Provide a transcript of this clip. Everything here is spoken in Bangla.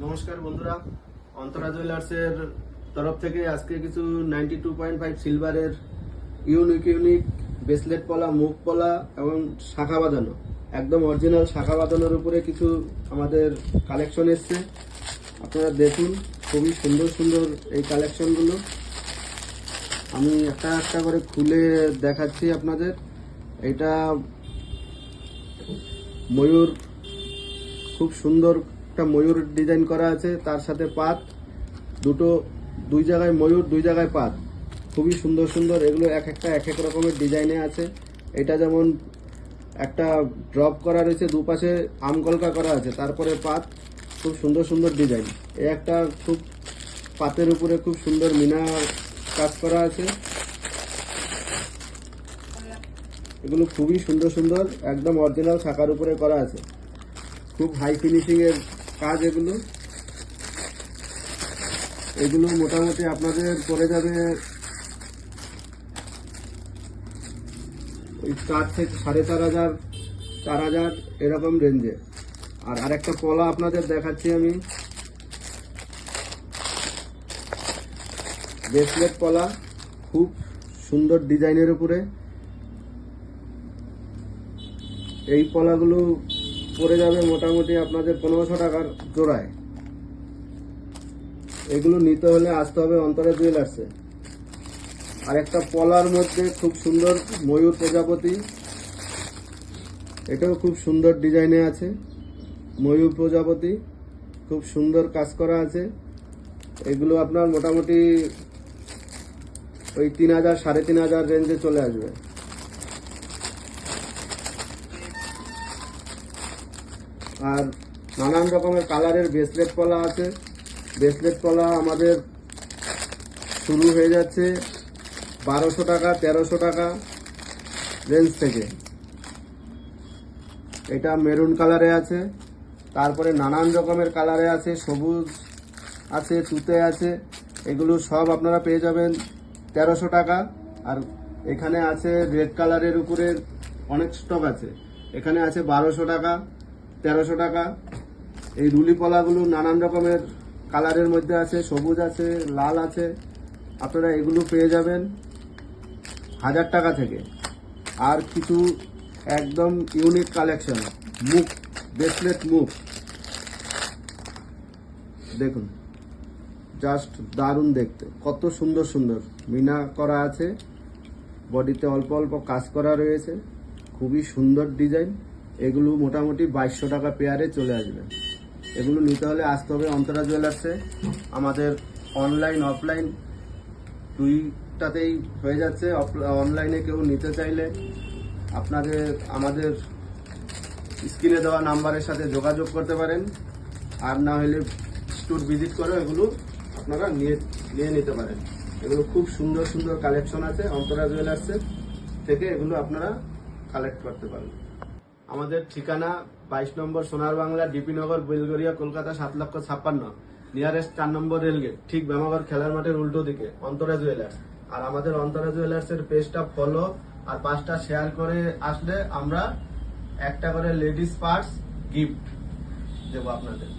নমস্কার বন্ধুরা, অন্তরা জুয়েলার্সের তরফ থেকে আজকে কিছু 92.5 সিলভারের ইউনিক ব্রেসলেট পলা, মুখ পলা এবং শাখা বাঁধানো, একদম অরিজিনাল শাখা বাঁধানোর উপরে কিছু আমাদের কালেকশন এসছে। আপনারা দেখুন, খুবই সুন্দর সুন্দর এই কালেকশনগুলো। আমি একটা একটা করে খুলে দেখাচ্ছি আপনাদের। এটা ময়ূর, খুব সুন্দর একটা ময়ূর ডিজাইন করা আছে, তার সাথে পাত দুই জায়গায় ময়ূর, দুই জায়গায় পাত, খুবই সুন্দর সুন্দর। এগুলো এক একটা এক এক রকমের ডিজাইনে আছে। এটা যেমন একটা ড্রপ করা রয়েছে, দুপাশে আমকলকা করা আছে, তারপরে পাত, খুব সুন্দর সুন্দর ডিজাইন। এই একটা খুব পাতের উপরে খুব সুন্দর মিনা কাজ করা আছে। এগুলো খুবই সুন্দর সুন্দর, একদম অরিজিনাল শাখার উপরে করা আছে, খুব হাই ফিনিশিং এর কাজ। এগুলো মোটামুটি আপনাদের পড়ে যাবে ওই 4 থেকে 4,500, 4,000 এরকম রেঞ্জে। আর আরেকটা পলা আপনাদের দেখাচ্ছি আমি, ব্রেসলেট পলা, খুব সুন্দর ডিজাইনের উপরে। এই পলাগুলো পড়ে যাবে মোটামুটি আপনাদের 1500 টাকার জোড়ায়। এগুলো নিতে হলে আসতে হবে অন্তরা জুয়েলার্সে। আর একটা পলার মধ্যে খুব সুন্দর ময়ূর প্রজাপতি, এটাও খুব সুন্দর ডিজাইনে আছে। ময়ূর প্রজাপতি খুব সুন্দর কাজ করা আছে। এগুলো আপনার মোটামুটি ওই 3,000, 3,500 রেঞ্জে চলে আসবে। আর নানান রকমের কালারের ব্রেসলেট পলা আছে। ব্রেসলেট পলা আমাদের শুরু হয়ে যাচ্ছে 1200 টাকা, 1300 টাকা রেঞ্জ থেকে। এটা মেরুন কালারে আছে, তারপরে নানান রকমের কালারে আছে, সবুজ আছে, তুতে আছে। এগুলো সব আপনারা পেয়ে যাবেন 1300 টাকা। আর এখানে আছে রেড কালারের উপরে অনেক স্টক আছে, এখানে আছে 1200 টাকা, 1300 টাকা। এই রুলি পলাগুলো নানান রকমের কালারের মধ্যে আছে, সবুজ আছে, লাল আছে। আপনারা এগুলো পেয়ে যাবেন 1000 টাকা থেকে। আর কিছু একদম ইউনিক কালেকশন, মুখ ব্রেসলেট, মুখ দেখুন, জাস্ট দারুণ দেখতে, কত সুন্দর সুন্দর মিনা করা আছে, বডিতে অল্প অল্প কাজ করা রয়েছে, খুবই সুন্দর ডিজাইন। এগুলো মোটামুটি 2200 টাকা পেয়ারে চলে আসবে। এগুলো নিতে হলে আসতে হবে অন্তরা জুয়েলার্সে। আমাদের অনলাইন অফলাইন দুইটাতেই হয়ে যাচ্ছে। অনলাইনে কেউ নিতে চাইলে আপনাদের আমাদের স্ক্রিনে দেওয়া নাম্বারের সাথে যোগাযোগ করতে পারেন, আর না হলে স্টোর ভিজিট করে এগুলো আপনারা নিয়ে নিতে পারেন। এগুলো খুব সুন্দর সুন্দর কালেকশন আছে অন্তরা জুয়েলার্সের থেকে, এগুলো আপনারা কালেক্ট করতে পারেন। আমাদের ঠিকানা 22 নম্বর সোনার বাংলা, ডিপি নগর, বেলগড়িয়া, কলকাতা 7,56,000, নিয়ারেস্ট 4 নম্বর রেলগেট, ঠিক ব্যামাগর খেলার মাঠের উল্টো দিকে অন্তরা জুয়েলার্স। আর আমাদের অন্তরা জুয়েলার্সের পেজটা ফলো আর 5টা শেয়ার করে আসলে আমরা একটা করে লেডিস পার্স গিফট দেবো আপনাদের।